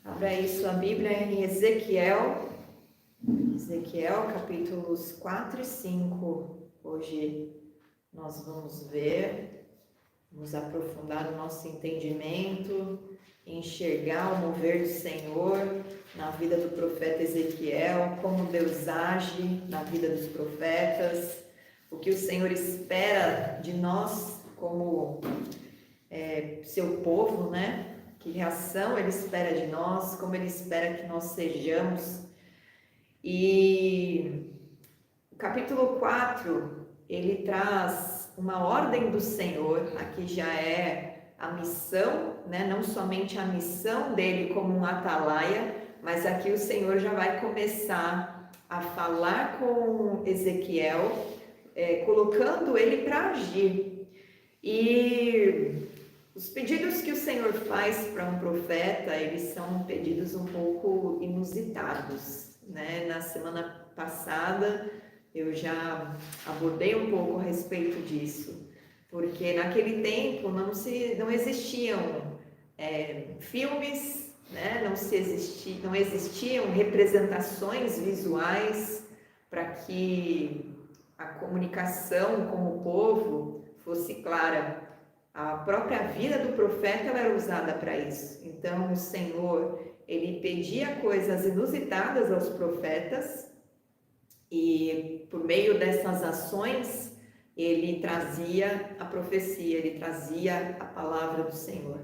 Abra aí sua Bíblia em Ezequiel, capítulos 4 e 5. Hoje nós vamos aprofundar o nosso entendimento, enxergar o mover do Senhor na vida do profeta Ezequiel, como Deus age na vida dos profetas, o que o Senhor espera de nós como seu povo, né? Que reação Ele espera de nós, como Ele espera que nós sejamos. E o capítulo 4, ele traz uma ordem do Senhor, aqui já é a missão, né? Não somente a missão dele como um atalaia, mas aqui o Senhor já vai começar a falar com Ezequiel, colocando ele para agir. E os pedidos que o Senhor faz para um profeta, eles são pedidos um pouco inusitados, né? Na semana passada eu já abordei um pouco a respeito disso, porque naquele tempo não existiam filmes, né? Não existiam representações visuais para que a comunicação com o povo fosse clara. A própria vida do profeta ela era usada para isso. Então o Senhor, ele pedia coisas inusitadas aos profetas e por meio dessas ações ele trazia a profecia, ele trazia a palavra do Senhor.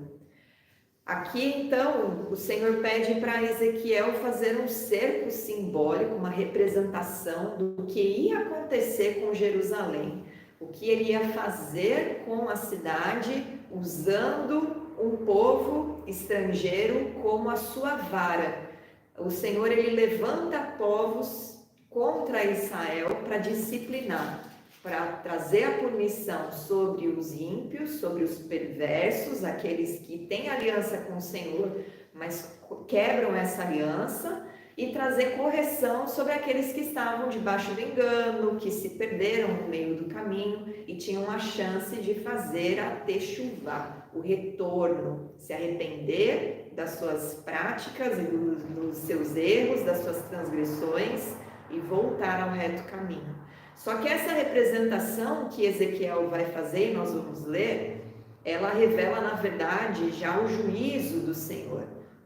Aqui então o Senhor pede para Ezequiel fazer um cerco simbólico, uma representação do que ia acontecer com Jerusalém. O que ele ia fazer com a cidade, usando um povo estrangeiro como a sua vara. O Senhor, ele levanta povos contra Israel para disciplinar, para trazer a punição sobre os ímpios, sobre os perversos, aqueles que têm aliança com o Senhor, mas quebram essa aliança, e trazer correção sobre aqueles que estavam debaixo do engano, que se perderam no meio do caminho e tinham a chance de fazer a techuvá, o retorno, se arrepender das suas práticas e dos seus erros, das suas transgressões e voltar ao reto caminho. Só que essa representação que Ezequiel vai fazer, e nós vamos ler, ela revela na verdade já o juízo do Senhor,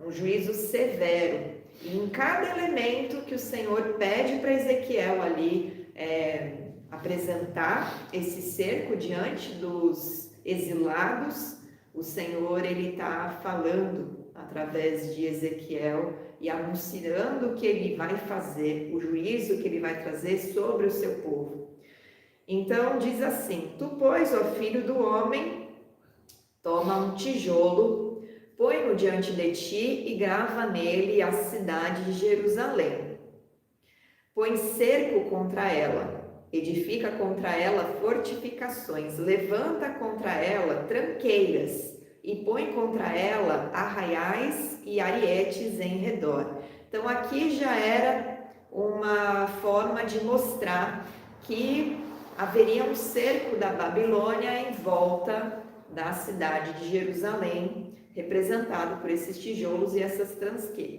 um juízo severo. E em cada elemento que o Senhor pede para Ezequiel ali apresentar esse cerco diante dos exilados, o Senhor ele está falando através de Ezequiel e anunciando o que ele vai fazer, o juízo que ele vai trazer sobre o seu povo. Então diz assim: Tu, pois, ó filho do homem, toma um tijolo, põe-no diante de ti e grava nele a cidade de Jerusalém. Põe cerco contra ela, edifica contra ela fortificações, levanta contra ela tranqueiras e põe contra ela arraiais e arietes em redor. Então aqui já era uma forma de mostrar que haveria um cerco da Babilônia em volta da cidade de Jerusalém, representado por esses tijolos e essas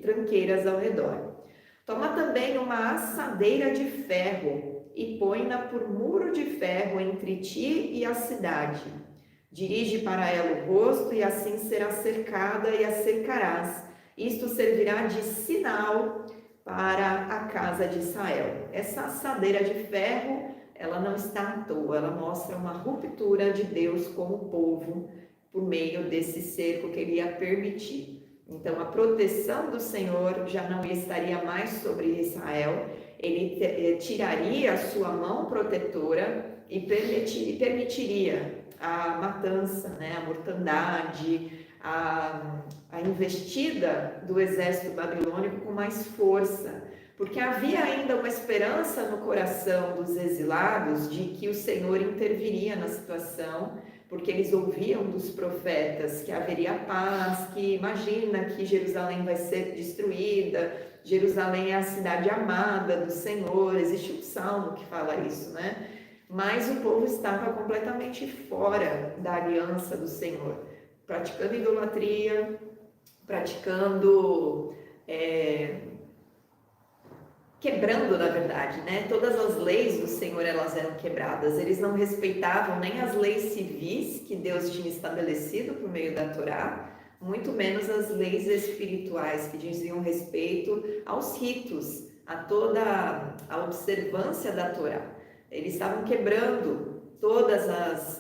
tranqueiras ao redor. Toma também uma assadeira de ferro e põe-na por muro de ferro entre ti e a cidade. Dirige para ela o rosto e assim será cercada e a cercarás. Isto servirá de sinal para a casa de Israel. Essa assadeira de ferro, ela não está à toa, ela mostra uma ruptura de Deus com o povo por meio desse cerco que ele ia permitir. Então a proteção do Senhor já não estaria mais sobre Israel, ele tiraria a sua mão protetora e permitiria a matança, né, a mortandade, a investida do exército babilônico com mais força, porque havia ainda uma esperança no coração dos exilados de que o Senhor interviria na situação, porque eles ouviam dos profetas que haveria paz, que imagina que Jerusalém vai ser destruída, Jerusalém é a cidade amada do Senhor, existe um salmo que fala isso, né? Mas o povo estava completamente fora da aliança do Senhor, praticando idolatria, praticando, quebrando, na verdade, né? Todas as leis do Senhor, elas eram quebradas. Eles não respeitavam nem as leis civis que Deus tinha estabelecido por meio da Torá, muito menos as leis espirituais que diziam respeito aos ritos, a toda a observância da Torá. Eles estavam quebrando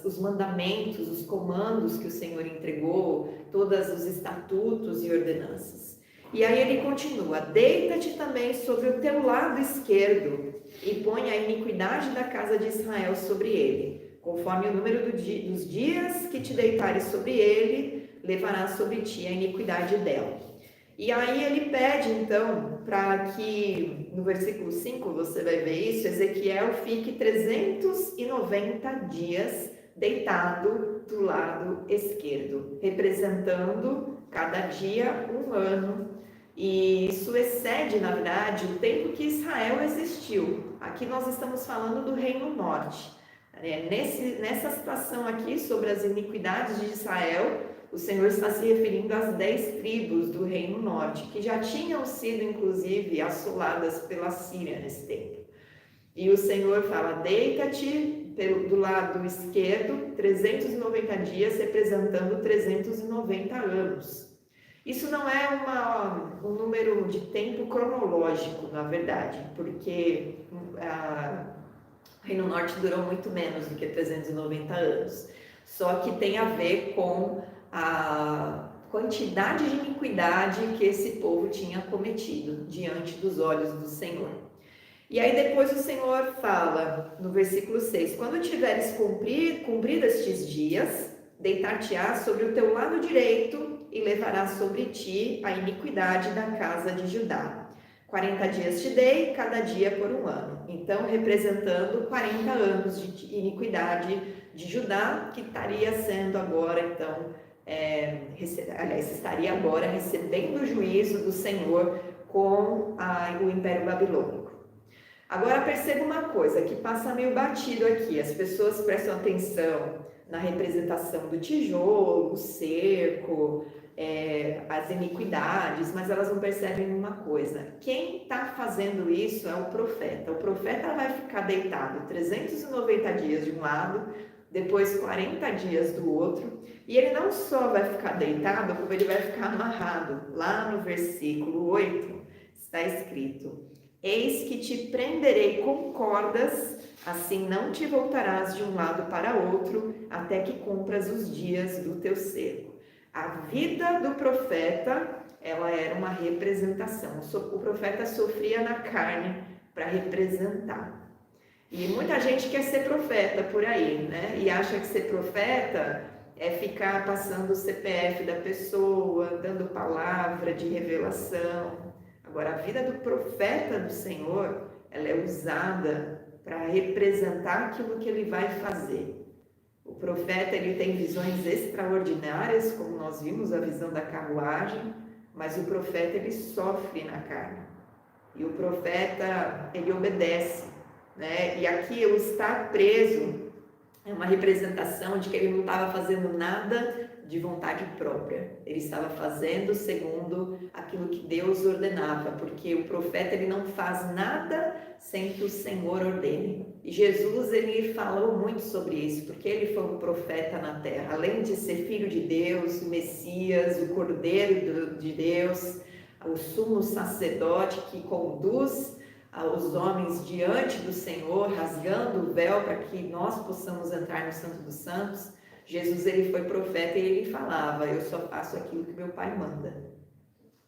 os mandamentos, os comandos que o Senhor entregou, todos os estatutos e ordenanças. E aí ele continua: deita-te também sobre o teu lado esquerdo e põe a iniquidade da casa de Israel sobre ele. Conforme o número dos dias que te deitares sobre ele, levará sobre ti a iniquidade dela. E aí ele pede então para que, no versículo 5 você vai ver isso, Ezequiel fique 390 dias deitado do lado esquerdo, representando cada dia um ano. E isso excede, na verdade, o tempo que Israel existiu. Aqui nós estamos falando do Reino Norte. Nessa situação aqui, sobre as iniquidades de Israel, o Senhor está se referindo às 10 tribos do Reino Norte, que já tinham sido, inclusive, assoladas pela Síria nesse tempo. E o Senhor fala: deita-te do lado esquerdo, 390 dias, representando 390 anos. Isso não é um número de tempo cronológico, na verdade, porque o Reino Norte durou muito menos do que 390 anos. Só que tem a ver com a quantidade de iniquidade que esse povo tinha cometido diante dos olhos do Senhor. E aí depois o Senhor fala, no versículo 6, quando tiveres cumprido estes dias, deitar-te-ás sobre o teu lado direito e levarás sobre ti a iniquidade da casa de Judá. 40 dias te dei, cada dia por um ano. Então, representando 40 anos de iniquidade de Judá, que estaria sendo agora, então, estaria agora recebendo o juízo do Senhor com o Império Babilônico. Agora perceba uma coisa que passa meio batido aqui, as pessoas prestam atenção na representação do tijolo, o cerco, as iniquidades, mas elas não percebem uma coisa: quem está fazendo isso é o profeta. O profeta vai ficar deitado 390 dias de um lado, depois 40 dias do outro, e ele não só vai ficar deitado, como ele vai ficar amarrado. Lá no versículo 8 está escrito: eis que te prenderei com cordas, assim não te voltarás de um lado para outro, até que cumpras os dias do teu cerco. A vida do profeta, ela era uma representação. O profeta sofria na carne para representar. E muita gente quer ser profeta por aí, né? E acha que ser profeta é ficar passando o CPF da pessoa, dando palavra de revelação. Agora, a vida do profeta do Senhor, ela é usada para representar aquilo que ele vai fazer. O profeta, ele tem visões extraordinárias, como nós vimos a visão da carruagem, mas o profeta, ele sofre na carne. E o profeta, ele obedece, né? E aqui o estar preso é uma representação de que ele não estava fazendo nada de vontade própria. Ele estava fazendo segundo aquilo que Deus ordenava, porque o profeta, ele não faz nada sem que o Senhor ordene. E Jesus, ele falou muito sobre isso, porque ele foi um profeta na terra. Além de ser filho de Deus, o Messias, o Cordeiro de Deus, o sumo sacerdote que conduz os homens diante do Senhor, rasgando o véu para que nós possamos entrar no Santo dos Santos. Jesus, ele foi profeta e ele falava: eu só faço aquilo que meu pai manda.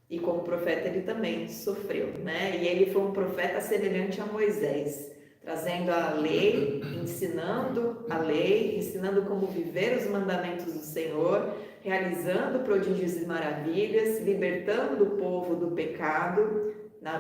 E como profeta ele também sofreu, né? E ele foi um profeta semelhante a Moisés, trazendo a lei, ensinando a lei, ensinando como viver os mandamentos do Senhor, realizando prodígios e maravilhas, libertando o povo do pecado.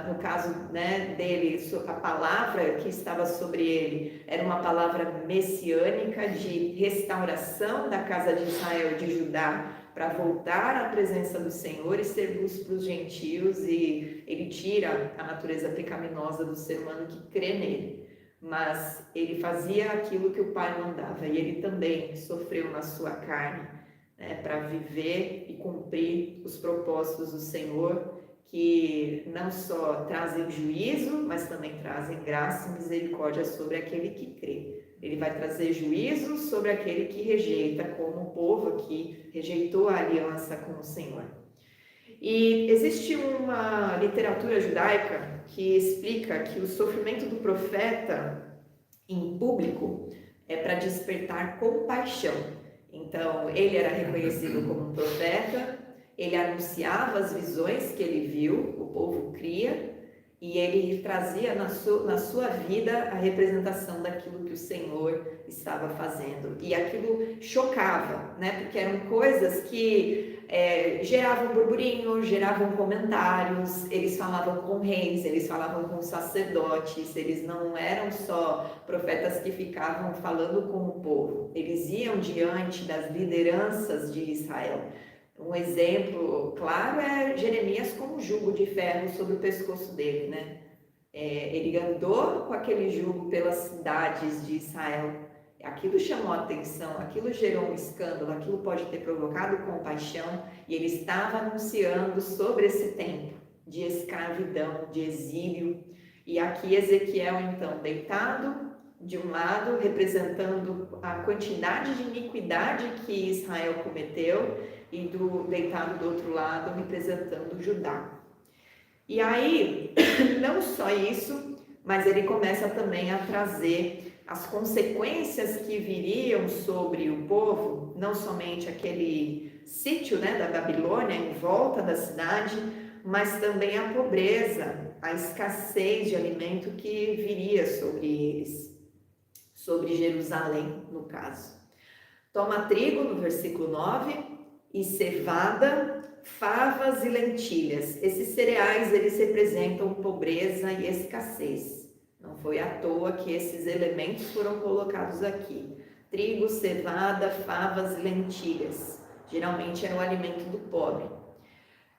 No caso, né, dele, a palavra que estava sobre ele era uma palavra messiânica de restauração da casa de Israel e de Judá, para voltar à presença do Senhor e ser luz para os gentios, e ele tira a natureza pecaminosa do ser humano que crê nele. Mas ele fazia aquilo que o Pai mandava, e ele também sofreu na sua carne né, para viver e cumprir os propósitos do Senhor, que não só trazem juízo, mas também trazem graça e misericórdia sobre aquele que crê. Ele vai trazer juízo sobre aquele que rejeita, como o povo aqui rejeitou a aliança com o Senhor. E existe uma literatura judaica que explica que o sofrimento do profeta em público é para despertar compaixão. Então, ele era reconhecido como um profeta, ele anunciava as visões que ele viu, o povo cria, e ele trazia na sua vida a representação daquilo que o Senhor estava fazendo. E aquilo chocava, né? Porque eram coisas que geravam burburinho, geravam comentários, eles falavam com reis, eles falavam com sacerdotes, eles não eram só profetas que ficavam falando com o povo, eles iam diante das lideranças de Israel. Um exemplo claro é Jeremias com o jugo de ferro sobre o pescoço dele, né? Ele andou com aquele jugo pelas cidades de Israel. Aquilo chamou a atenção, aquilo gerou um escândalo, aquilo pode ter provocado compaixão, e ele estava anunciando sobre esse tempo de escravidão, de exílio. E aqui Ezequiel, então, deitado de um lado, representando a quantidade de iniquidade que Israel cometeu, e deitado do outro lado, representando Judá. E aí, não só isso, mas ele começa também a trazer as consequências que viriam sobre o povo, não somente aquele sítio, né, da Babilônia em volta da cidade, mas também a pobreza, a escassez de alimento que viria sobre eles, sobre Jerusalém, no caso. Toma trigo, no versículo 9, e cevada, favas e lentilhas. Esses cereais, eles representam pobreza e escassez. Não foi à toa que esses elementos foram colocados aqui. Trigo, cevada, favas e lentilhas. Geralmente era o alimento do pobre.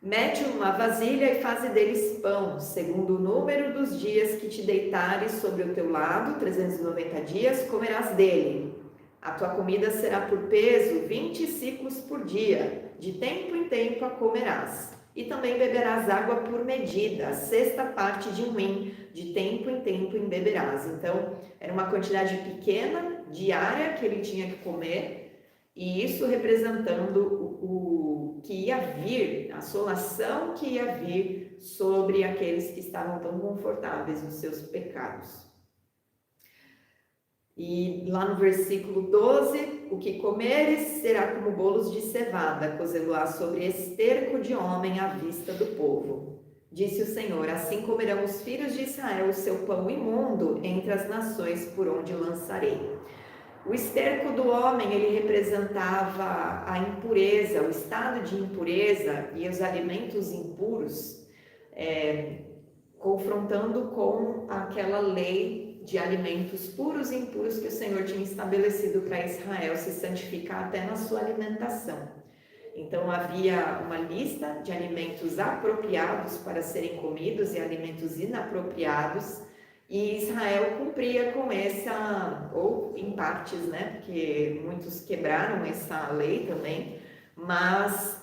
Mete uma vasilha e faze deles pão, segundo o número dos dias que te deitares sobre o teu lado, 390 dias, comerás dele. A tua comida será por peso, 20 ciclos por dia, de tempo em tempo a comerás. E também beberás água por medida, a sexta parte de um hin, de tempo em tempo beberás. Então, era uma quantidade pequena, diária, que ele tinha que comer, e isso representando o que ia vir, a assolação que ia vir sobre aqueles que estavam tão confortáveis nos seus pecados. E lá no versículo 12, o que comeres será como bolos de cevada, cozê-lo-á sobre esterco de homem à vista do povo. Disse o Senhor, assim comerão os filhos de Israel o seu pão imundo entre as nações por onde lançarei. O esterco do homem, ele representava a impureza, o estado de impureza e os alimentos impuros, confrontando com aquela lei de alimentos puros e impuros que o Senhor tinha estabelecido para Israel se santificar até na sua alimentação. Então havia uma lista de alimentos apropriados para serem comidos e alimentos inapropriados, e Israel cumpria com essa, ou em partes, né, porque muitos quebraram essa lei também, mas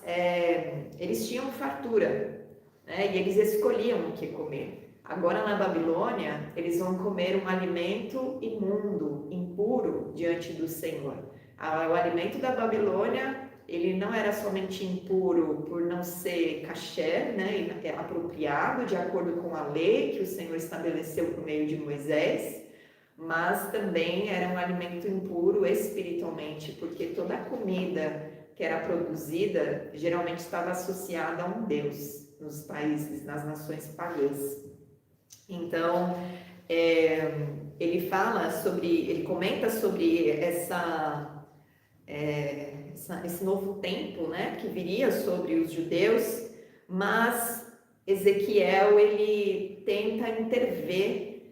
eles tinham fartura, né, e eles escolhiam o que comer. Agora na Babilônia, eles vão comer um alimento imundo, impuro diante do Senhor. O alimento da Babilônia, ele não era somente impuro por não ser kasher, né, apropriado de acordo com a lei que o Senhor estabeleceu por meio de Moisés, mas também era um alimento impuro espiritualmente, porque toda a comida que era produzida geralmente estava associada a um deus nos países, nas nações pagãs. Então, ele comenta sobre esse novo tempo, né, que viria sobre os judeus, mas Ezequiel, ele tenta intervir,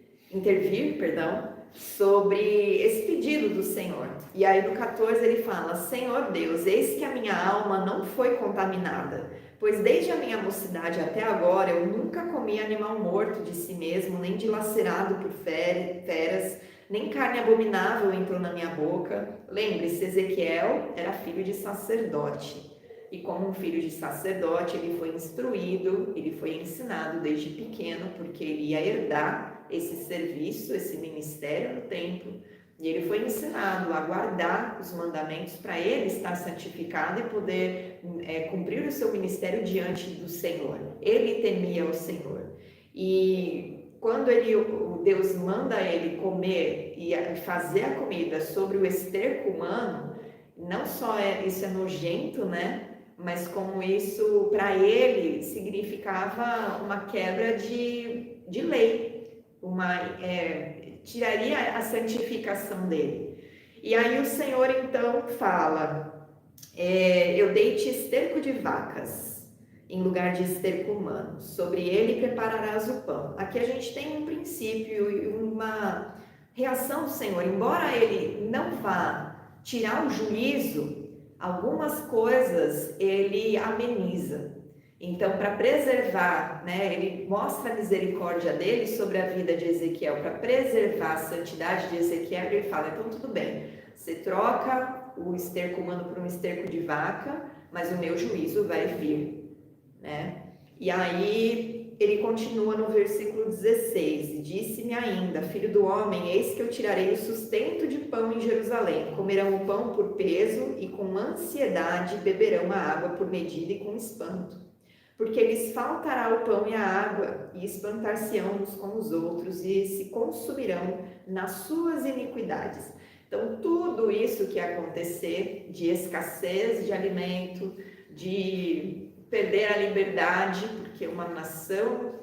sobre esse pedido do Senhor. E aí no 14 ele fala, Senhor Deus, eis que a minha alma não foi contaminada, pois desde a minha mocidade até agora eu nunca comi animal morto de si mesmo, nem dilacerado por feras, nem carne abominável entrou na minha boca. Lembre-se, Ezequiel era filho de sacerdote. E como um filho de sacerdote, ele foi instruído, ele foi ensinado desde pequeno, porque ele ia herdar esse serviço, esse ministério no templo. E ele foi ensinado a guardar os mandamentos para ele estar santificado e poder cumprir o seu ministério diante do Senhor. Ele temia o Senhor. E quando Deus manda ele comer e fazer a comida sobre o esterco humano, não só isso é nojento, né? Mas como isso para ele significava uma quebra de lei, tiraria a santificação dele. E aí o Senhor então fala, eu dei-te esterco de vacas em lugar de esterco humano, sobre ele prepararás o pão. Aqui a gente tem um princípio e uma reação do Senhor, embora ele não vá tirar o juízo, algumas coisas ele ameniza. Então, para preservar, né, ele mostra a misericórdia dele sobre a vida de Ezequiel, para preservar a santidade de Ezequiel, ele fala, então tudo bem, você troca o esterco humano por um esterco de vaca, mas o meu juízo vai vir, né? E aí ele continua no versículo 16, disse-me ainda, filho do homem, eis que eu tirarei o sustento de pão em Jerusalém, comerão o pão por peso e com ansiedade beberão a água por medida e com espanto. Porque lhes faltará o pão e a água, e espantar-se-ão uns com os outros, e se consumirão nas suas iniquidades. Então, tudo isso que acontecer, de escassez de alimento, de perder a liberdade, porque uma nação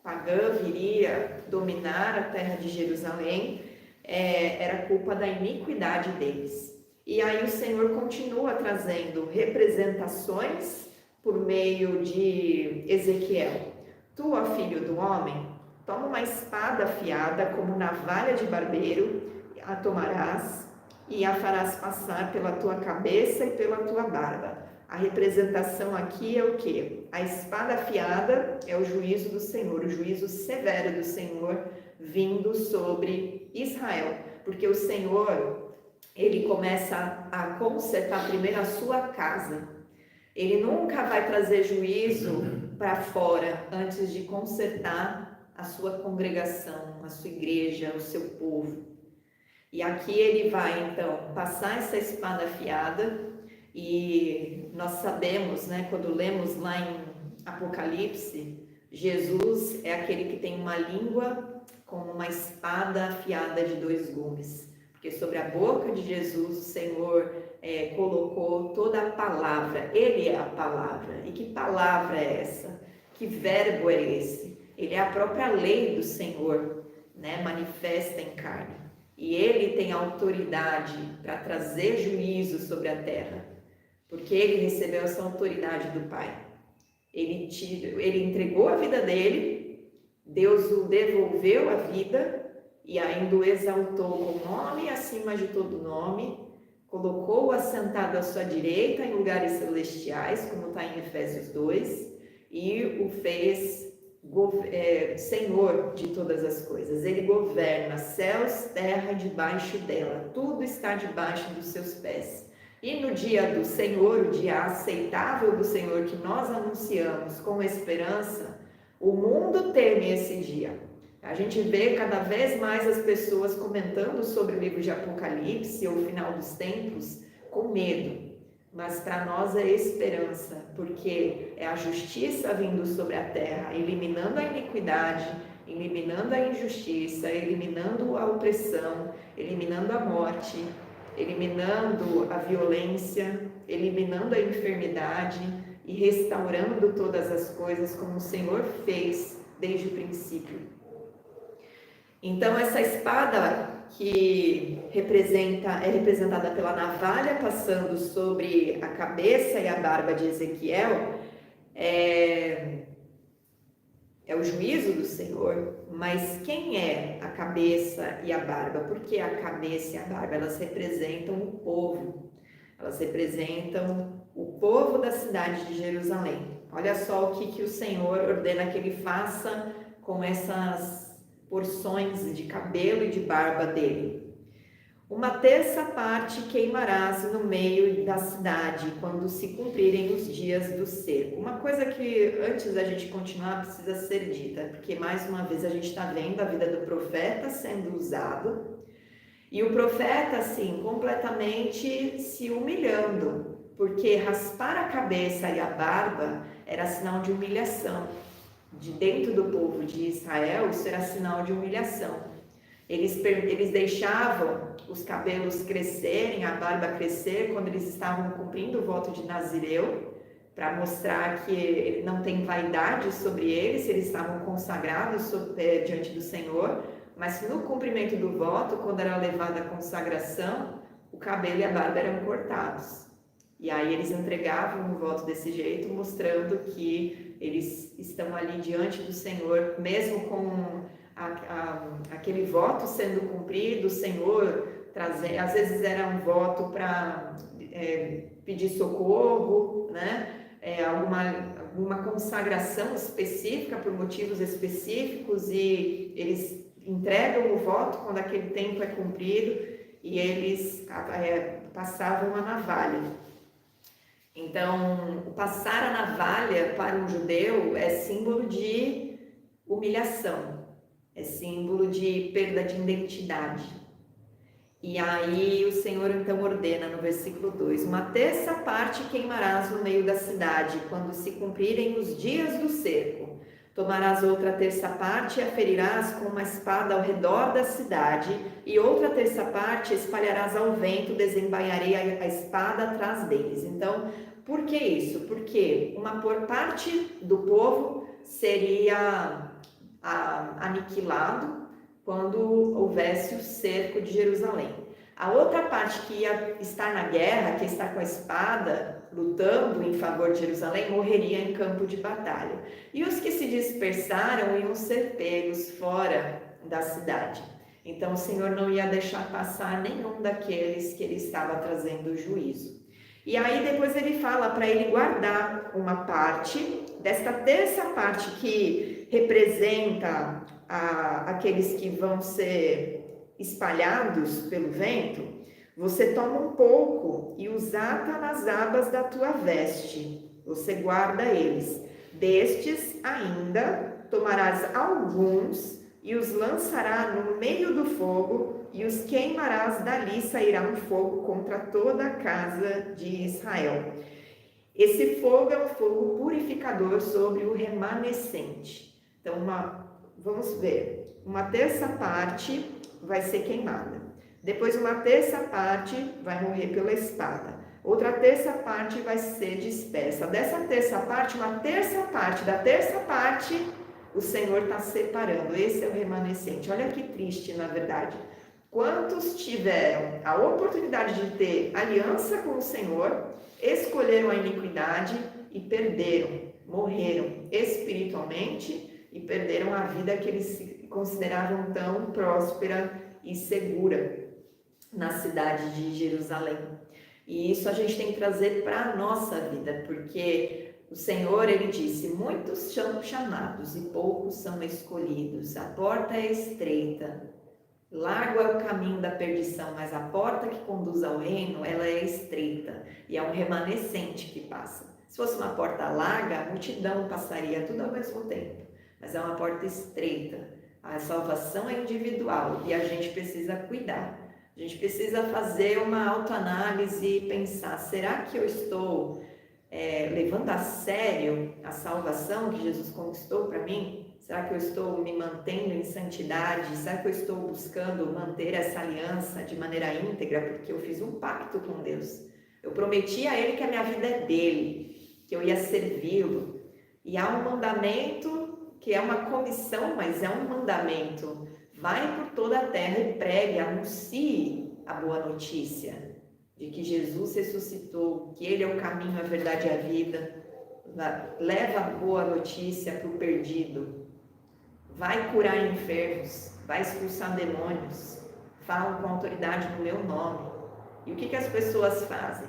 pagã viria dominar a terra de Jerusalém, era culpa da iniquidade deles. E aí o Senhor continua trazendo representações por meio de Ezequiel. Tu, ó filho do homem, toma uma espada afiada como navalha de barbeiro, a tomarás e a farás passar pela tua cabeça e pela tua barba. A representação aqui é o quê? A espada afiada é o juízo do Senhor, o juízo severo do Senhor vindo sobre Israel, porque o Senhor, ele começa a consertar primeiro a sua casa. Ele nunca vai trazer juízo para fora antes de consertar a sua congregação, a sua igreja, o seu povo. E aqui ele vai então passar essa espada afiada, e nós sabemos, né, quando lemos lá em Apocalipse, Jesus é aquele que tem uma língua como uma espada afiada de 2 gumes. Porque sobre a boca de Jesus o Senhor colocou toda a palavra, ele é a palavra. E que palavra é essa? Que verbo é esse? Ele é a própria lei do Senhor, né, manifesta em carne. E ele tem autoridade para trazer juízo sobre a terra, porque ele recebeu essa autoridade do Pai. Ele entregou a vida dele, Deus o devolveu a vida, e ainda o exaltou com nome acima de todo nome, colocou-o assentado à sua direita em lugares celestiais, como está em Efésios 2, e o fez Senhor de todas as coisas. Ele governa céus, terra e debaixo dela, tudo está debaixo dos seus pés. E no dia do Senhor, o dia aceitável do Senhor que nós anunciamos com esperança, o mundo teme esse dia. A gente vê cada vez mais as pessoas comentando sobre o livro de Apocalipse ou o final dos tempos com medo, mas para nós é esperança, porque é a justiça vindo sobre a terra, eliminando a iniquidade, eliminando a injustiça, eliminando a opressão, eliminando a morte, eliminando a violência, eliminando a enfermidade e restaurando todas as coisas como o Senhor fez desde o princípio. Então, essa espada que é representada pela navalha passando sobre a cabeça e a barba de Ezequiel, é o juízo do Senhor. Mas quem é a cabeça e a barba? Porque a cabeça e a barba, elas representam o povo. Elas representam o povo da cidade de Jerusalém. Olha só o que o Senhor ordena que ele faça com essas porções de cabelo e de barba dele. Uma terça parte queimarás no meio da cidade, quando se cumprirem os dias do cerco. Uma coisa que antes da gente continuar precisa ser dita, porque mais uma vez a gente está vendo a vida do profeta sendo usado, e o profeta, assim, completamente se humilhando, porque raspar a cabeça e a barba era sinal de humilhação. De dentro do povo de Israel, isso era sinal de humilhação. Eles deixavam os cabelos crescerem, a barba crescer, quando eles estavam cumprindo o voto de Nazireu, para mostrar que não tem vaidade sobre eles estavam consagrados diante do Senhor. Mas no cumprimento do voto, quando era levada a consagração, o cabelo e a barba eram cortados. E aí eles entregavam o voto desse jeito, mostrando que eles estão ali diante do Senhor, mesmo com aquele voto sendo cumprido, o Senhor trazendo, às vezes era um voto para pedir socorro, né? Alguma consagração específica por motivos específicos, e eles entregam o voto quando aquele tempo é cumprido, e eles passavam a navalha. Então, o passar a navalha para um judeu é símbolo de humilhação, é símbolo de perda de identidade. E aí o Senhor então ordena no versículo 2: uma terça parte queimarás no meio da cidade, quando se cumprirem os dias do cerco. Tomarás outra terça parte e a ferirás com uma espada ao redor da cidade, e outra terça parte espalharás ao vento, desembainharei a espada atrás deles. Então, por que isso? Porque uma parte do povo seria aniquilado quando houvesse o cerco de Jerusalém. A outra parte que ia estar na guerra, que está com a espada, lutando em favor de Jerusalém, morreria em campo de batalha. E os que se dispersaram iam ser pegos fora da cidade. Então o Senhor não ia deixar passar nenhum daqueles que ele estava trazendo juízo. E aí depois ele fala para ele guardar uma parte, desta terça parte que representa aqueles que vão ser espalhados pelo vento. Você toma um pouco e os ata nas abas da tua veste, você guarda eles. Destes ainda tomarás alguns e os lançarás no meio do fogo, e os queimarás, dali sairá um fogo contra toda a casa de Israel. Esse fogo é um fogo purificador sobre o remanescente. Então, vamos ver, uma terça parte vai ser queimada. Depois uma terça parte vai morrer pela espada. Outra terça parte vai ser dispersa. Dessa terça parte, uma terça parte da terça parte, o Senhor está separando. Esse é o remanescente. Olha que triste, na verdade. Quantos tiveram a oportunidade de ter aliança com o Senhor, escolheram a iniquidade e perderam, morreram espiritualmente e perderam a vida que eles consideravam tão próspera e segura na cidade de Jerusalém. E isso a gente tem que trazer para a nossa vida, porque o Senhor, ele disse: muitos são chamados e poucos são escolhidos. A porta é estreita, largo é o caminho da perdição, mas a porta que conduz ao reino, ela é estreita e é um remanescente que passa. Se fosse uma porta larga, a multidão passaria tudo ao mesmo tempo, mas é uma porta estreita. A salvação é individual e a gente precisa cuidar. A gente precisa fazer uma autoanálise e pensar: será que eu estou levando a sério a salvação que Jesus conquistou para mim? Será que eu estou me mantendo em santidade? Será que eu estou buscando manter essa aliança de maneira íntegra? Porque eu fiz um pacto com Deus. Eu prometi a Ele que a minha vida é dele, que eu ia servi-lo. E há um mandamento que é uma comissão, mas é um mandamento. Vai por toda a terra e pregue, anuncie a boa notícia de que Jesus ressuscitou, que Ele é o caminho, a verdade e a vida. Leva a boa notícia para o perdido. Vai curar enfermos, vai expulsar demônios. Fala com autoridade no meu nome. E o que as pessoas fazem?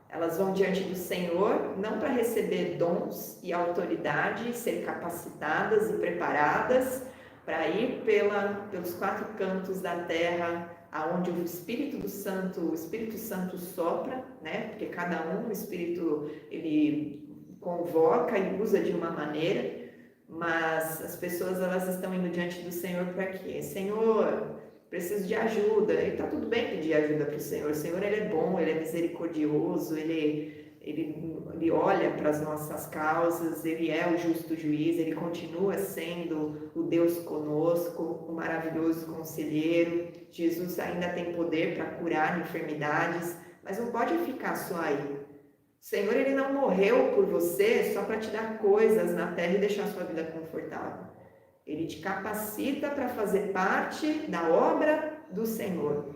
Elas vão diante do Senhor, não para receber dons e autoridade, ser capacitadas e preparadas, para ir pelos 4 cantos da terra, aonde o Espírito Santo sopra, né? Porque cada um, o Espírito, ele convoca e usa de uma maneira, mas as pessoas, elas estão indo diante do Senhor para quê? Senhor, preciso de ajuda. E tá tudo bem pedir ajuda para o Senhor. O Senhor, ele é bom, ele é misericordioso, ele olha para as nossas causas, ele é o justo juiz, ele continua sendo o Deus conosco, o maravilhoso conselheiro. Jesus ainda tem poder para curar enfermidades, mas não pode ficar só aí. O Senhor, ele não morreu por você só para te dar coisas na terra e deixar a sua vida confortável. Ele te capacita para fazer parte da obra do Senhor.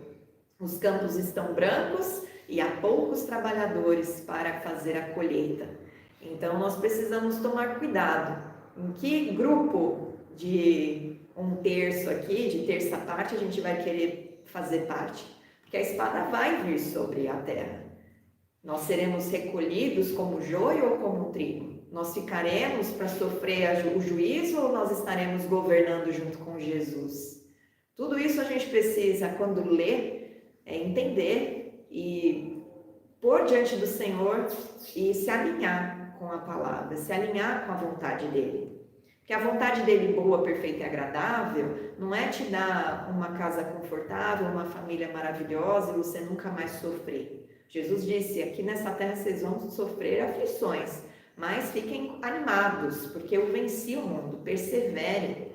Os campos estão brancos e há poucos trabalhadores para fazer a colheita. Então, nós precisamos tomar cuidado. Em que grupo de 1/3 aqui, de terça parte, a gente vai querer fazer parte? Porque a espada vai vir sobre a terra. Nós seremos recolhidos como joio ou como trigo? Nós ficaremos para sofrer o juízo ou nós estaremos governando junto com Jesus? Tudo isso a gente precisa, quando lê, entender e pôr diante do Senhor e se alinhar com a palavra, se alinhar com a vontade dele. Porque a vontade dele boa, perfeita e agradável não é te dar uma casa confortável, uma família maravilhosa e você nunca mais sofrer. Jesus disse, aqui nessa terra vocês vão sofrer aflições, mas fiquem animados, porque eu venci o mundo. Perseverem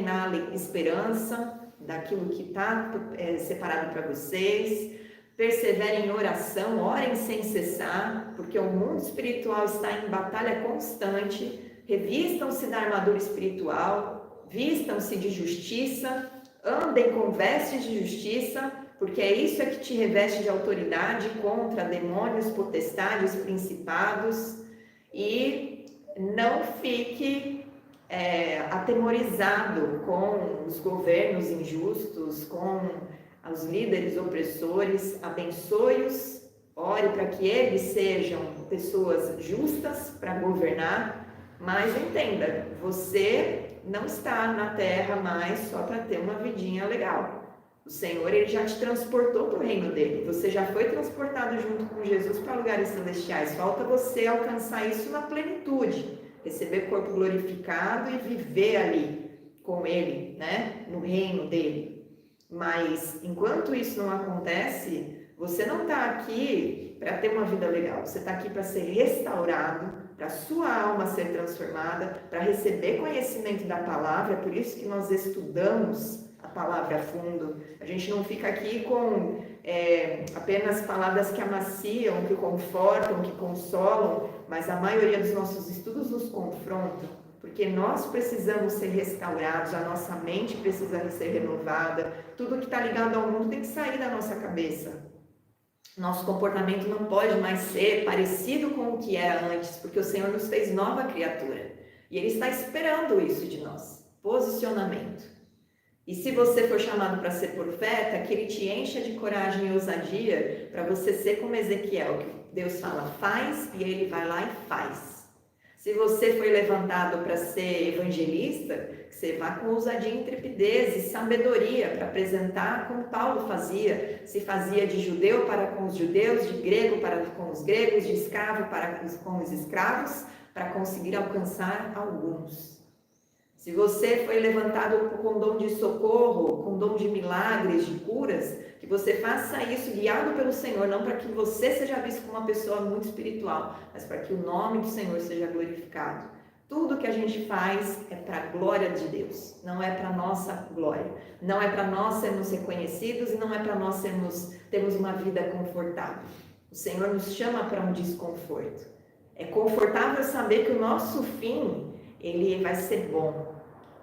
na esperança daquilo que está separado para vocês. Perseverem em oração, orem sem cessar, porque o mundo espiritual está em batalha constante. Revistam-se da armadura espiritual, vistam-se de justiça, andem com vestes de justiça, porque é isso que te reveste de autoridade contra demônios, potestades, principados, e não fique atemorizado com os governos injustos, com os líderes opressores. Abençoe-os, ore para que eles sejam pessoas justas para governar, mas entenda, você não está na terra mais só para ter uma vidinha legal. O Senhor, ele já te transportou para o reino dele. Você já foi transportado junto com Jesus para lugares celestiais. Falta você alcançar isso na plenitude, receber corpo glorificado e viver ali com ele, né, no reino dele. Mas enquanto isso não acontece, você não está aqui para ter uma vida legal. Você está aqui para ser restaurado, para a sua alma ser transformada, para receber conhecimento da palavra. É por isso que nós estudamos a palavra a fundo. A gente não fica aqui com apenas palavras que amaciam, que confortam, que consolam, mas a maioria dos nossos estudos nos confrontam, porque nós precisamos ser restaurados, a nossa mente precisa ser renovada, tudo que está ligado ao mundo tem que sair da nossa cabeça. Nosso comportamento não pode mais ser parecido com o que era antes, porque o Senhor nos fez nova criatura, e Ele está esperando isso de nós, posicionamento. E se você for chamado para ser profeta, que Ele te encha de coragem e ousadia para você ser como Ezequiel, que Deus fala, faz, e Ele vai lá e faz. Se você foi levantado para ser evangelista, que você vá com ousadia, intrepidez e sabedoria para apresentar como Paulo fazia. Se fazia de judeu para com os judeus, de grego para com os gregos, de escravo para com os escravos, para conseguir alcançar alguns. Se você foi levantado com dom de socorro, com dom de milagres, de curas, que você faça isso guiado pelo Senhor, não para que você seja visto como uma pessoa muito espiritual, mas para que o nome do Senhor seja glorificado. Tudo que a gente faz é para a glória de Deus, não é para a nossa glória, não é para nós sermos reconhecidos e não é para nós termos uma vida confortável. O Senhor nos chama para um desconforto. É confortável saber que o nosso fim, ele vai ser bom,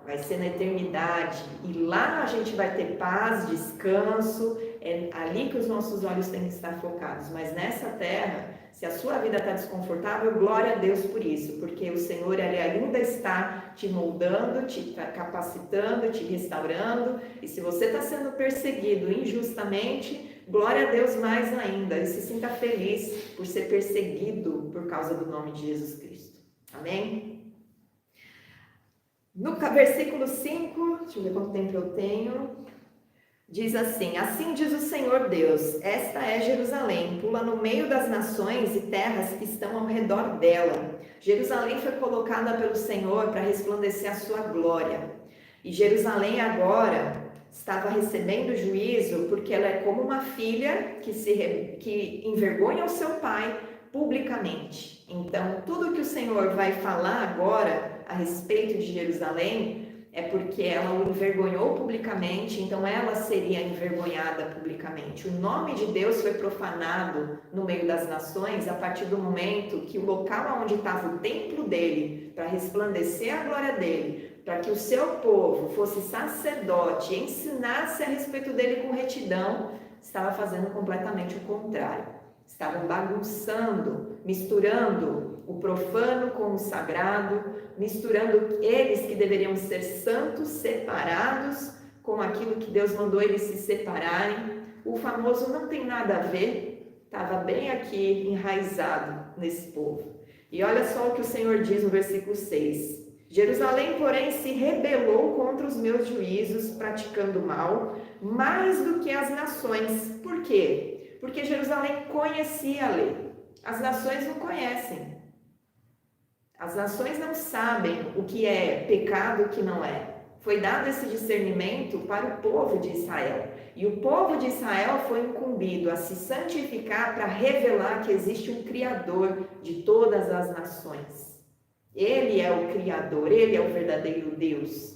vai ser na eternidade, e lá a gente vai ter paz, descanso, é ali que os nossos olhos têm que estar focados. Mas nessa terra, se a sua vida está desconfortável, glória a Deus por isso, porque o Senhor, ele ainda está te moldando, te capacitando, te restaurando, e se você está sendo perseguido injustamente, glória a Deus mais ainda, e se sinta feliz por ser perseguido por causa do nome de Jesus Cristo. Amém? No versículo 5, deixa eu ver quanto tempo eu tenho. Diz assim: assim diz o Senhor Deus, esta é Jerusalém, pula no meio das nações e terras que estão ao redor dela. Jerusalém foi colocada pelo Senhor para resplandecer a sua glória. E Jerusalém agora estava recebendo juízo porque ela é como uma filha que envergonha o seu pai publicamente. Então, tudo que o Senhor vai falar agora a respeito de Jerusalém é porque ela o envergonhou publicamente, então ela seria envergonhada publicamente. O nome de Deus foi profanado no meio das nações a partir do momento que o local onde estava o templo dele, para resplandecer a glória dele, para que o seu povo fosse sacerdote e ensinasse a respeito dele com retidão, estava fazendo completamente o contrário. Estavam bagunçando, misturando o profano com o sagrado, misturando eles que deveriam ser santos, separados, com aquilo que Deus mandou eles se separarem. O famoso não tem nada a ver, estava bem aqui enraizado nesse povo. E olha só o que o Senhor diz no versículo 6. Jerusalém, porém, se rebelou contra os meus juízos, praticando mal, mais do que as nações. Por quê? Porque Jerusalém conhecia a lei. As nações não conhecem. As nações não sabem o que é pecado e o que não é. Foi dado esse discernimento para o povo de Israel. E o povo de Israel foi incumbido a se santificar para revelar que existe um Criador de todas as nações. Ele é o Criador, Ele é o verdadeiro Deus.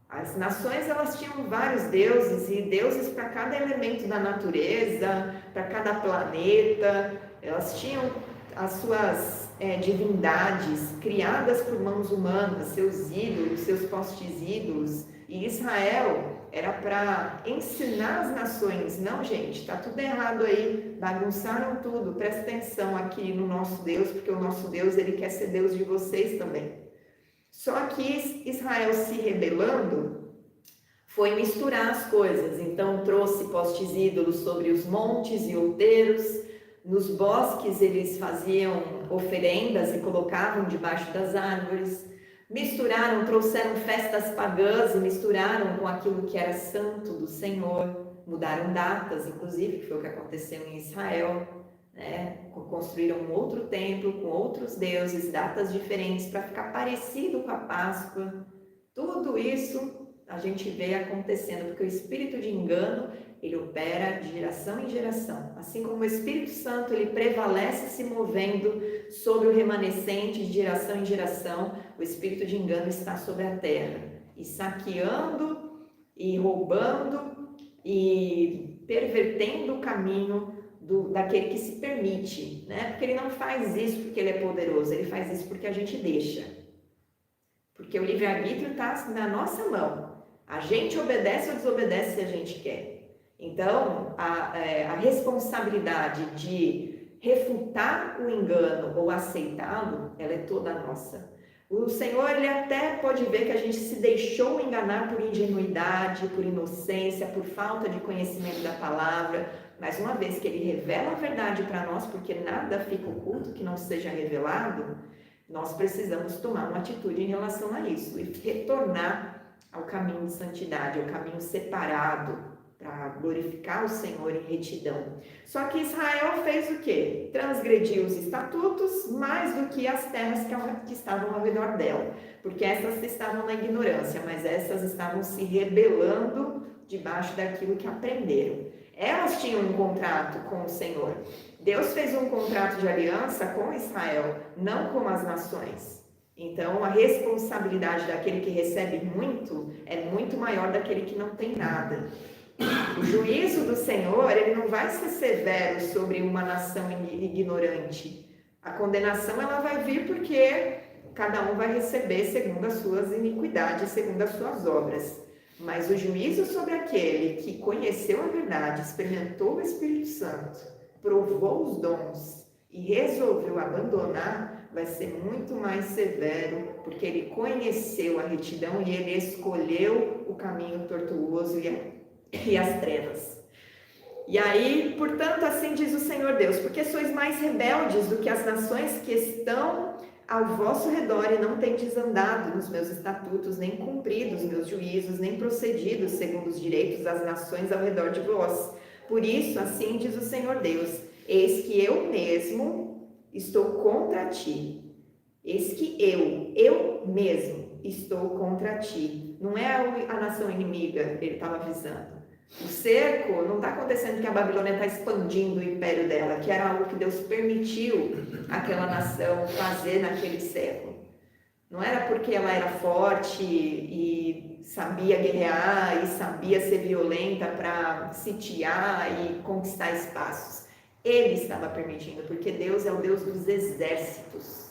As nações, elas tinham vários deuses, e deuses para cada elemento da natureza, para cada planeta. Elas tinham as suas divindades criadas por mãos humanas, seus ídolos, seus postes ídolos. E Israel era para ensinar as nações: não, gente, está tudo errado aí, bagunçaram tudo, presta atenção aqui no nosso Deus, porque o nosso Deus, ele quer ser Deus de vocês também. Só que Israel se rebelando foi misturar as coisas. Então trouxe postes ídolos sobre os montes e outeiros. Nos bosques eles faziam oferendas e colocavam debaixo das árvores. Misturaram, trouxeram festas pagãs e misturaram com aquilo que era santo do Senhor. Mudaram datas, inclusive, que foi o que aconteceu em Israel. Construíram um outro templo com outros deuses, datas diferentes para ficar parecido com a Páscoa. Tudo isso a gente vê acontecendo porque o espírito de engano, ele opera de geração em geração. Assim como o Espírito Santo, ele prevalece se movendo sobre o remanescente de geração em geração, o espírito de engano está sobre a terra e saqueando e roubando e pervertendo o caminho daquele que se permite, Porque ele não faz isso porque ele é poderoso, ele faz isso porque a gente deixa. Porque o livre-arbítrio está na nossa mão. A gente obedece ou desobedece se a gente quer. Então, a responsabilidade de refutar o engano ou aceitá-lo, ela é toda nossa. O Senhor, ele até pode ver que a gente se deixou enganar por ingenuidade, por inocência, por falta de conhecimento da palavra, mas uma vez que ele revela a verdade para nós, porque nada fica oculto que não seja revelado, nós precisamos tomar uma atitude em relação a isso e retornar ao caminho de santidade, ao caminho separado, para glorificar o Senhor em retidão. Só que Israel fez o quê? Transgrediu os estatutos mais do que as terras que estavam ao redor dela, porque essas estavam na ignorância, mas essas estavam se rebelando debaixo daquilo que aprenderam. Elas tinham um contrato com o Senhor. Deus fez um contrato de aliança com Israel, não com as nações. Então, a responsabilidade daquele que recebe muito é muito maior daquele que não tem nada. O juízo do Senhor, ele não vai ser severo sobre uma nação ignorante. A condenação, ela vai vir porque cada um vai receber segundo as suas iniquidades, segundo as suas obras. Mas o juízo sobre aquele que conheceu a verdade, experimentou o Espírito Santo, provou os dons e resolveu abandonar, vai ser muito mais severo, porque ele conheceu a retidão e ele escolheu o caminho tortuoso e as trevas. E aí, portanto, assim diz o Senhor Deus: porque sois mais rebeldes do que as nações que estão ao vosso redor e não tendes andado nos meus estatutos, nem cumprido os meus juízos, nem procedido segundo os direitos das nações ao redor de vós. Por isso, assim diz o Senhor Deus, eis que eu mesmo estou contra ti. Eis que eu mesmo estou contra ti. Não é a nação inimiga, ele estava avisando. O cerco não está acontecendo que a Babilônia está expandindo o império dela, que era algo que Deus permitiu aquela nação fazer naquele século. Não era porque ela era forte e sabia guerrear e sabia ser violenta para sitiar e conquistar espaços. Ele estava permitindo, porque Deus é o Deus dos exércitos.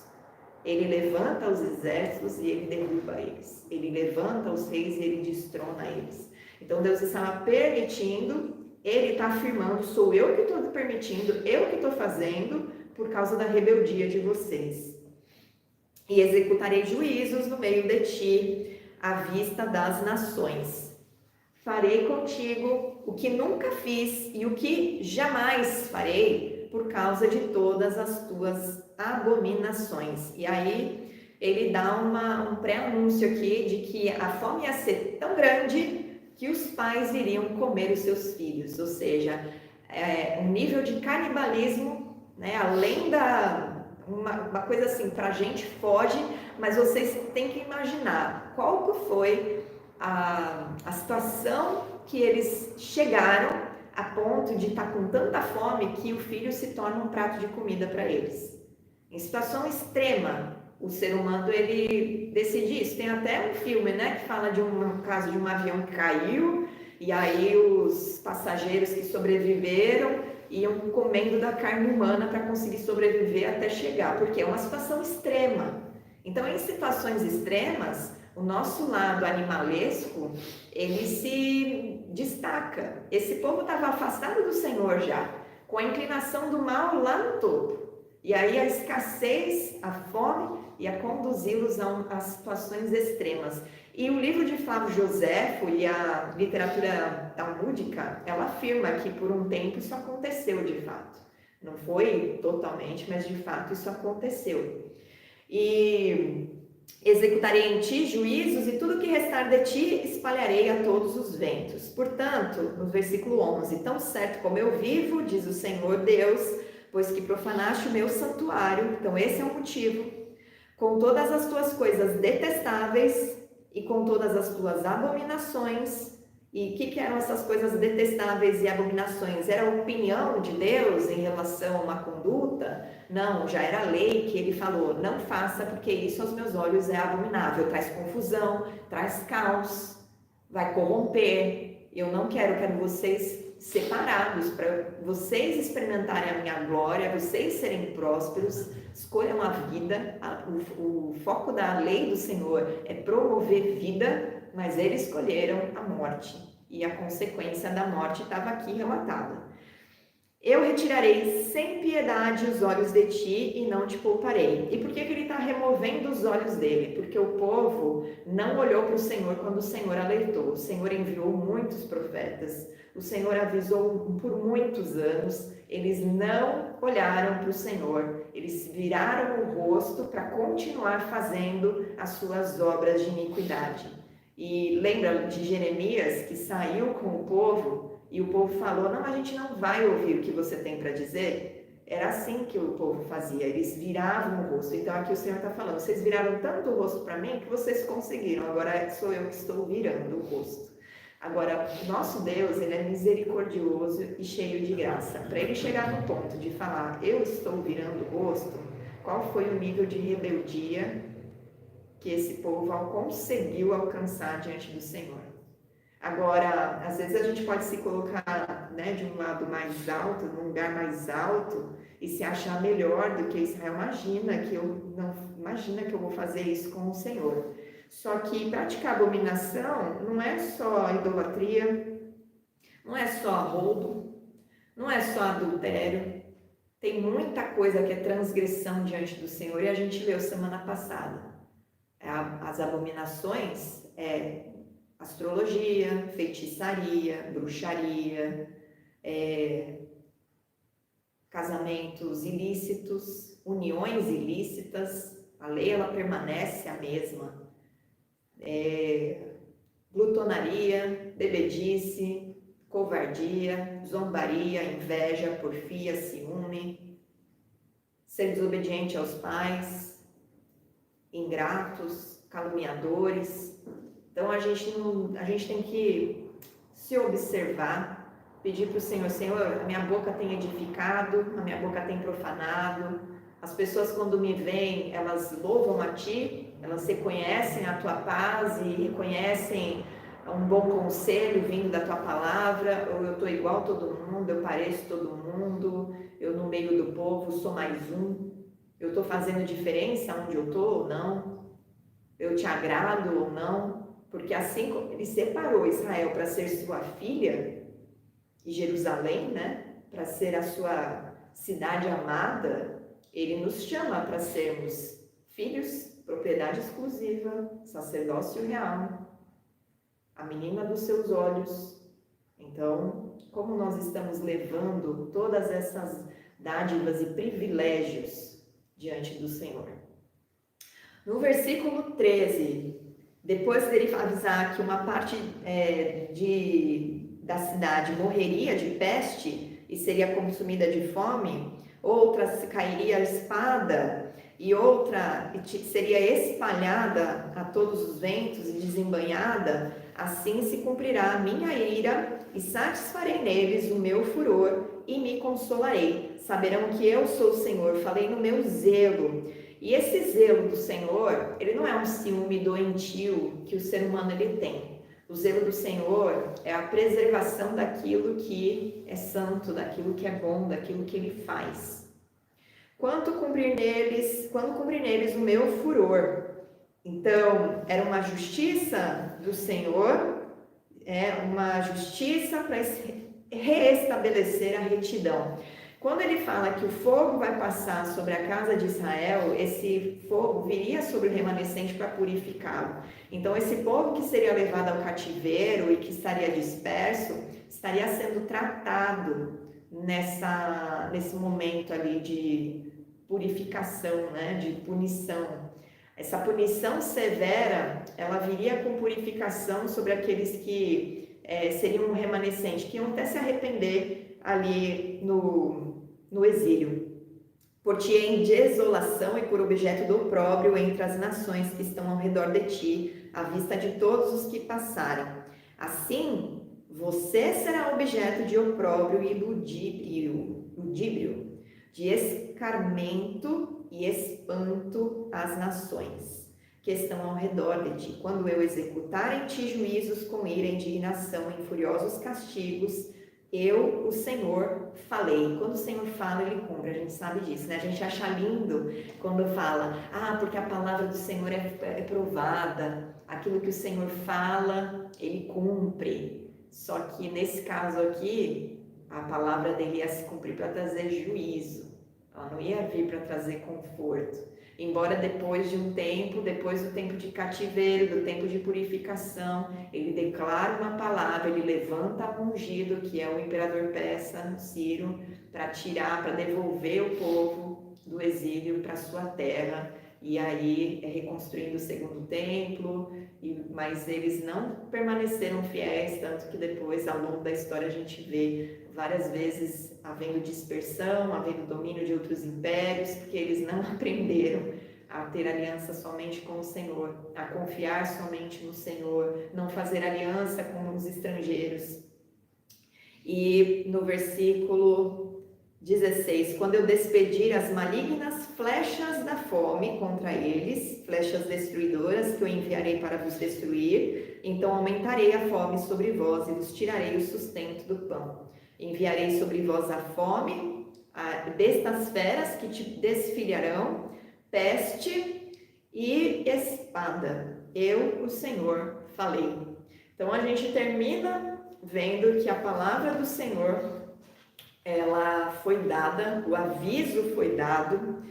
Ele levanta os exércitos e ele derruba eles. Ele levanta os reis e ele destrona eles. Então Deus estava permitindo, ele está afirmando, sou eu que estou permitindo, eu que estou fazendo, por causa da rebeldia de vocês. E executarei juízos no meio de ti, à vista das nações. Farei contigo o que nunca fiz e o que jamais farei, por causa de todas as tuas abominações. E aí ele dá um pré-anúncio aqui de que a fome ia ser tão grande que os pais iriam comer os seus filhos, ou seja, um nível de canibalismo, né, além uma coisa assim, para a gente foge, mas vocês têm que imaginar qual que foi a situação que eles chegaram a ponto de estar com tanta fome que o filho se torna um prato de comida para eles. Em situação extrema, o ser humano ele decide isso. Tem até um filme, né, que fala de um caso de um avião que caiu e aí os passageiros que sobreviveram iam comendo da carne humana para conseguir sobreviver até chegar, porque é uma situação extrema. Então, em situações extremas, o nosso lado animalesco, ele se destaca. Esse povo estava afastado do Senhor já, com a inclinação do mal lá no topo. E aí a escassez, a fome, ia conduzi-los a situações extremas. E o livro de Flávio Joséfo e a literatura talmúdica, ela afirma que por um tempo isso aconteceu de fato. Não foi totalmente, mas de fato isso aconteceu. E executarei em ti juízos e tudo que restar de ti espalharei a todos os ventos. Portanto, no versículo 11, tão certo como eu vivo, diz o Senhor Deus, pois que profanaste o meu santuário, então esse é o motivo, com todas as tuas coisas detestáveis e com todas as tuas abominações. E o que eram essas coisas detestáveis e abominações? Era a opinião de Deus em relação a uma conduta? Não, já era a lei que ele falou, não faça porque isso aos meus olhos é abominável, traz confusão, traz caos, vai corromper. Eu não quero vocês separados para vocês experimentarem a minha glória, vocês serem prósperos, escolham a vida. O foco da lei do Senhor é promover vida, mas eles escolheram a morte e a consequência da morte estava aqui relatada. Eu retirarei sem piedade os olhos de ti e não te pouparei. E por que ele está removendo os olhos dele? Porque o povo não olhou para o Senhor quando o Senhor alertou. O Senhor enviou muitos profetas. O Senhor avisou por muitos anos. Eles não olharam para o Senhor. Eles viraram o rosto para continuar fazendo as suas obras de iniquidade. E lembra de Jeremias que saiu com o povo e o povo falou, não, a gente não vai ouvir o que você tem para dizer. Era assim que o povo fazia, eles viravam o rosto. Então aqui o Senhor está falando, vocês viraram tanto o rosto para mim que vocês conseguiram, agora sou eu que estou virando o rosto. Agora, nosso Deus, ele é misericordioso e cheio de graça. Para ele chegar no ponto de falar, eu estou virando o rosto, qual foi o nível de rebeldia que esse povo conseguiu alcançar diante do Senhor? Agora, às vezes a gente pode se colocar, né, de um lado mais alto, num lugar mais alto, e se achar melhor do que Israel. Imagina que eu vou fazer isso com o Senhor. Só que praticar abominação não é só idolatria, não é só roubo, não é só adultério. Tem muita coisa que é transgressão diante do Senhor, e a gente leu semana passada. As abominações astrologia, feitiçaria, bruxaria, casamentos ilícitos, uniões ilícitas, A lei, ela permanece a mesma. Glutonaria, bebedice, covardia, zombaria, inveja, porfia, ciúme, ser desobediente aos pais, ingratos, caluniadores. Então a gente tem que se observar, pedir para o Senhor: Senhor, a minha boca tem edificado, a minha boca tem profanado. As pessoas, quando me veem, elas louvam a Ti, elas reconhecem a Tua paz e reconhecem um bom conselho vindo da Tua palavra, ou eu estou igual a todo mundo, eu pareço todo mundo, eu no meio do povo sou mais um, eu estou fazendo diferença onde eu estou ou não, eu te agrado ou não, porque assim como Ele separou Israel para ser sua filha, e Jerusalém, né, para ser a sua cidade amada, Ele nos chama para sermos filhos, propriedade exclusiva, sacerdócio real, a menina dos seus olhos. Então, como nós estamos levando todas essas dádivas e privilégios diante do Senhor? No versículo 13, depois dele avisar que uma parte da cidade morreria de peste e seria consumida de fome, outra cairia a espada e outra seria espalhada a todos os ventos e desembanhada, assim se cumprirá a minha ira e satisfarei neles o meu furor e me consolarei. Saberão que eu sou o Senhor, falei no meu zelo. E esse zelo do Senhor, ele não é um ciúme doentio que o ser humano ele tem. O zelo do Senhor é a preservação daquilo que é santo, daquilo que é bom, daquilo que Ele faz. Quando cumprir neles o meu furor. Então, era uma justiça do Senhor, uma justiça para reestabelecer a retidão. Quando ele fala que o fogo vai passar sobre a casa de Israel, esse fogo viria sobre o remanescente para purificá-lo. Então, esse povo que seria levado ao cativeiro e que estaria disperso, estaria sendo tratado nesse momento ali de purificação, né? De punição. Essa punição severa, ela viria com purificação sobre aqueles que seriam um remanescente, que iam até se arrepender ali no exílio. Por ti em desolação e por objeto do opróbrio entre as nações que estão ao redor de ti, à vista de todos os que passarem. Assim, você será objeto de opróbrio e ludíbrio, de escarmento e espanto às nações que estão ao redor de ti, quando eu executar em ti juízos com ira, indignação, em furiosos castigos. Eu, o Senhor, falei. Quando o Senhor fala, Ele cumpre. A gente sabe disso, né? A gente acha lindo quando fala, porque a palavra do Senhor é provada. Aquilo que o Senhor fala, Ele cumpre. Só que nesse caso aqui, a palavra dele ia se cumprir para trazer juízo. Ela não ia vir para trazer conforto. Embora depois de um tempo, depois do tempo de cativeiro, do tempo de purificação, ele declara uma palavra, ele levanta um ungido, que é o imperador persa, Ciro, para tirar, para devolver o povo do exílio para sua terra. E aí reconstruindo o segundo templo, mas eles não permaneceram fiéis, tanto que depois, ao longo da história, a gente vê várias vezes havendo dispersão, havendo domínio de outros impérios, porque eles não aprenderam a ter aliança somente com o Senhor, a confiar somente no Senhor, não fazer aliança com os estrangeiros. E no versículo 16, quando eu despedir as malignas flechas da fome contra eles, flechas destruidoras que eu enviarei para vos destruir, então aumentarei a fome sobre vós e vos tirarei o sustento do pão. Enviarei sobre vós a fome, bestas feras que te desfilharão, peste e espada. Eu, o Senhor, falei. Então a gente termina vendo que a palavra do Senhor, ela foi dada, o aviso foi dado.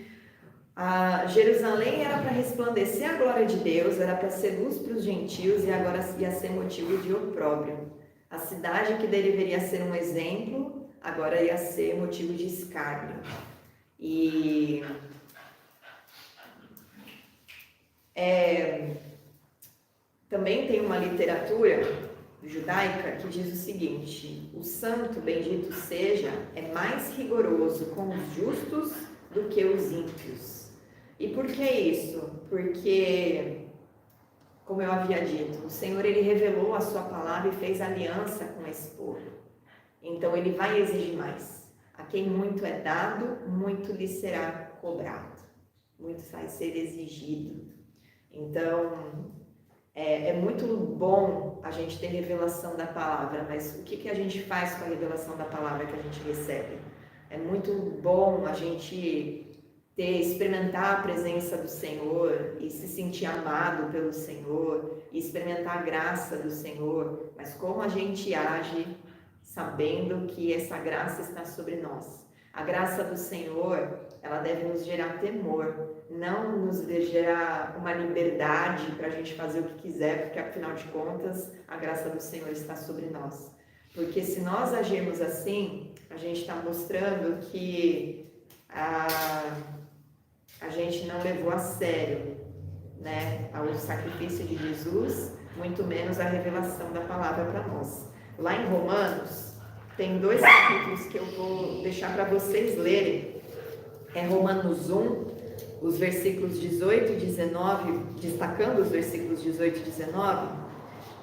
A Jerusalém era para resplandecer a glória de Deus, era para ser luz para os gentios e agora ia ser motivo de opróbrio. A cidade que deveria ser um exemplo, agora ia ser motivo de escárnio. E Também tem uma literatura judaica que diz o seguinte: o santo, bendito seja, é mais rigoroso com os justos do que os ímpios. E por que isso? Porque, como eu havia dito, o Senhor ele revelou a sua palavra e fez aliança com esse povo. Então ele vai exigir mais. A quem muito é dado, muito lhe será cobrado. Muito vai ser exigido. Então, é muito bom a gente ter revelação da palavra, mas o que a gente faz com a revelação da palavra que a gente recebe? É muito bom a gente experimentar a presença do Senhor e se sentir amado pelo Senhor e experimentar a graça do Senhor, mas como a gente age sabendo que essa graça está sobre nós. A graça do Senhor, ela deve nos gerar temor, não nos gerar uma liberdade para a gente fazer o que quiser, porque afinal de contas a graça do Senhor está sobre nós. Porque se nós agirmos assim, a gente está mostrando que a gente não levou a sério, né, o sacrifício de Jesus, muito menos a revelação da palavra para nós. Lá em Romanos, tem 2 capítulos que eu vou deixar para vocês lerem. É Romanos 1, os versículos 18 e 19, destacando os versículos 18 e 19,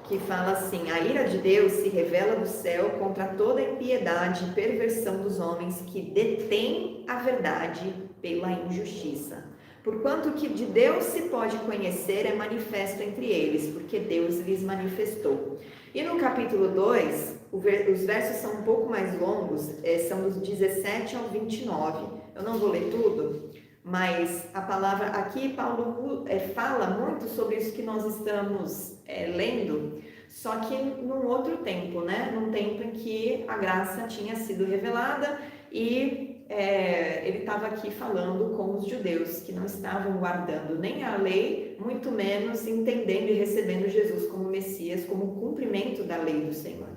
que fala assim: a ira de Deus se revela do céu contra toda impiedade e perversão dos homens que detêm a verdade pela injustiça. Porquanto que de Deus se pode conhecer é manifesto entre eles, porque Deus lhes manifestou. E no capítulo 2, os versos são um pouco mais longos, são dos 17 ao 29. Eu não vou ler tudo, mas a palavra aqui, Paulo fala muito sobre isso que nós estamos lendo, só que num outro tempo, né? Num tempo em que a graça tinha sido revelada e ele estava aqui falando com os judeus que não estavam guardando nem a lei, muito menos entendendo e recebendo Jesus como Messias, como cumprimento da lei do Senhor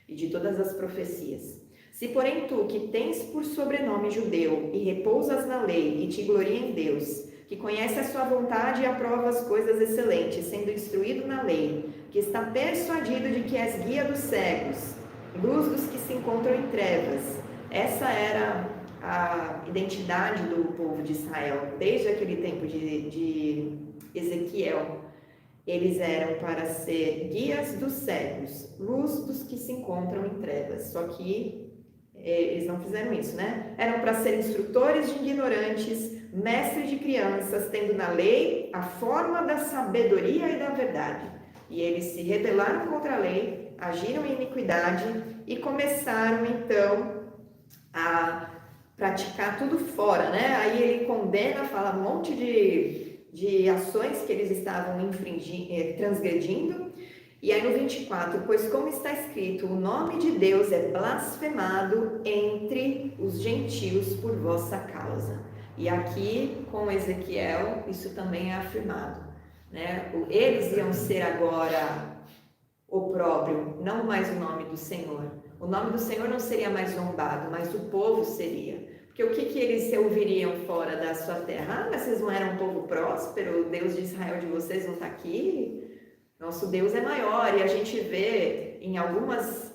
e de todas as profecias. Se, porém, tu, que tens por sobrenome judeu e repousas na lei e te gloria em Deus, que conhece a sua vontade e aprova as coisas excelentes, sendo instruído na lei, que está persuadido de que és guia dos cegos, luz dos que se encontram em trevas. Essa era a identidade do povo de Israel, desde aquele tempo de Ezequiel. Eles eram para ser guias dos cegos, luz dos que se encontram em trevas. Só que eles não fizeram isso, né? Eram para ser instrutores de ignorantes, mestres de crianças, tendo na lei a forma da sabedoria e da verdade. E eles se rebelaram contra a lei, agiram em iniquidade e começaram então a praticar tudo fora, né? Aí ele condena, fala um monte de ações que eles estavam transgredindo. E aí no 24, pois como está escrito, o nome de Deus é blasfemado entre os gentios por vossa causa. E aqui com Ezequiel isso também é afirmado, né? Eles iam ser agora opróbrio, não mais o nome do Senhor. O nome do Senhor não seria mais zombado, mas o povo seria. Porque o que eles ouviriam fora da sua terra? Ah, mas vocês não eram um povo próspero? O Deus de Israel de vocês não está aqui? Nosso Deus é maior. E a gente vê em algumas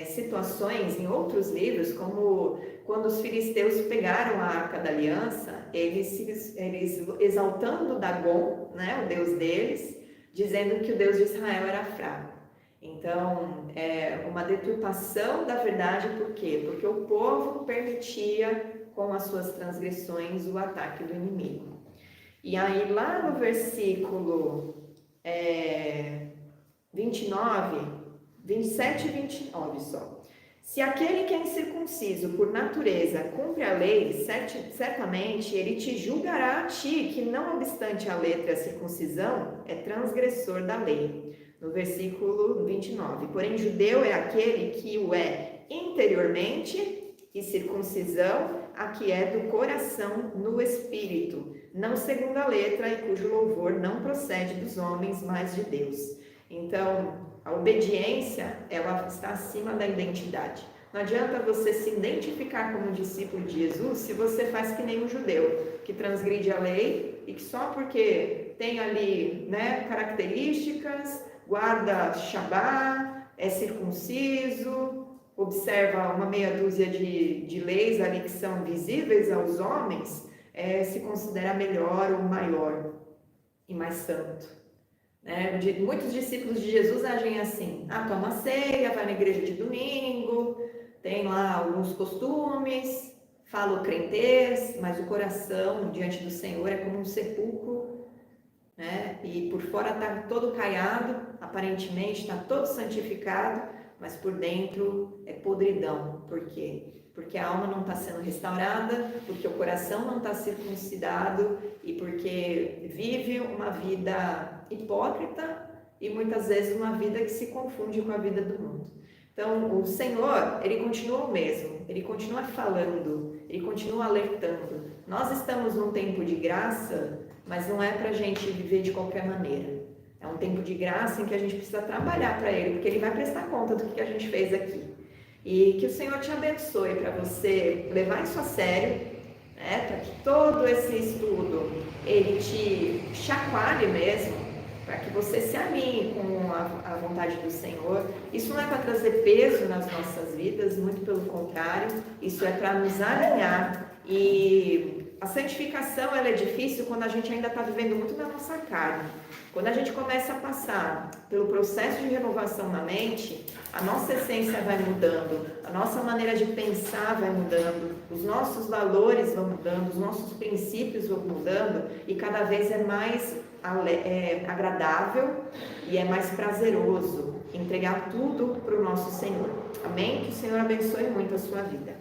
situações, em outros livros, como quando os filisteus pegaram a Arca da Aliança, eles exaltando Dagon, né, o Deus deles, dizendo que o Deus de Israel era fraco. Então, é uma deturpação da verdade, por quê? Porque o povo permitia, com as suas transgressões, o ataque do inimigo. E aí, lá no versículo 27 e 29 só. Se aquele que é incircunciso por natureza cumpre a lei, certamente ele te julgará a ti, que não obstante a letra e a circuncisão, é transgressor da lei. No versículo 29. Porém, judeu é aquele que o é interiormente, e circuncisão a que é do coração no espírito, não segundo a letra, e cujo louvor não procede dos homens, mas de Deus. Então, a obediência, ela está acima da identidade. Não adianta você se identificar como discípulo de Jesus se você faz que nem um judeu, que transgride a lei e que só porque tem ali, né, características, guarda Shabá, é circunciso, observa uma meia dúzia de leis ali que são visíveis aos homens, se considera melhor ou maior e mais santo. Né? Muitos discípulos de Jesus agem assim: toma ceia, vai na igreja de domingo, tem lá alguns costumes, fala o crentez, mas o coração diante do Senhor é como um sepulcro, né? E por fora está todo caiado, aparentemente está todo santificado, mas por dentro é podridão. Por quê? Porque a alma não está sendo restaurada, porque o coração não está circuncidado e porque vive uma vida hipócrita e muitas vezes uma vida que se confunde com a vida do mundo. Então, o Senhor, Ele continua o mesmo, Ele continua falando, Ele continua alertando. Nós estamos num tempo de graça, mas não é para a gente viver de qualquer maneira. É um tempo de graça em que a gente precisa trabalhar para Ele, porque Ele vai prestar conta do que a gente fez aqui. E que o Senhor te abençoe para você levar isso a sério, né? Para que todo esse estudo, ele te chacoalhe mesmo, para que você se alinhe com a vontade do Senhor. Isso não é para trazer peso nas nossas vidas, muito pelo contrário, isso é para nos alinhar. E a santificação ela é difícil quando a gente ainda está vivendo muito na nossa carne. Quando a gente começa a passar pelo processo de renovação na mente, a nossa essência vai mudando, a nossa maneira de pensar vai mudando, os nossos valores vão mudando, os nossos princípios vão mudando e cada vez é mais agradável e é mais prazeroso entregar tudo para o nosso Senhor. Amém? Que o Senhor abençoe muito a sua vida.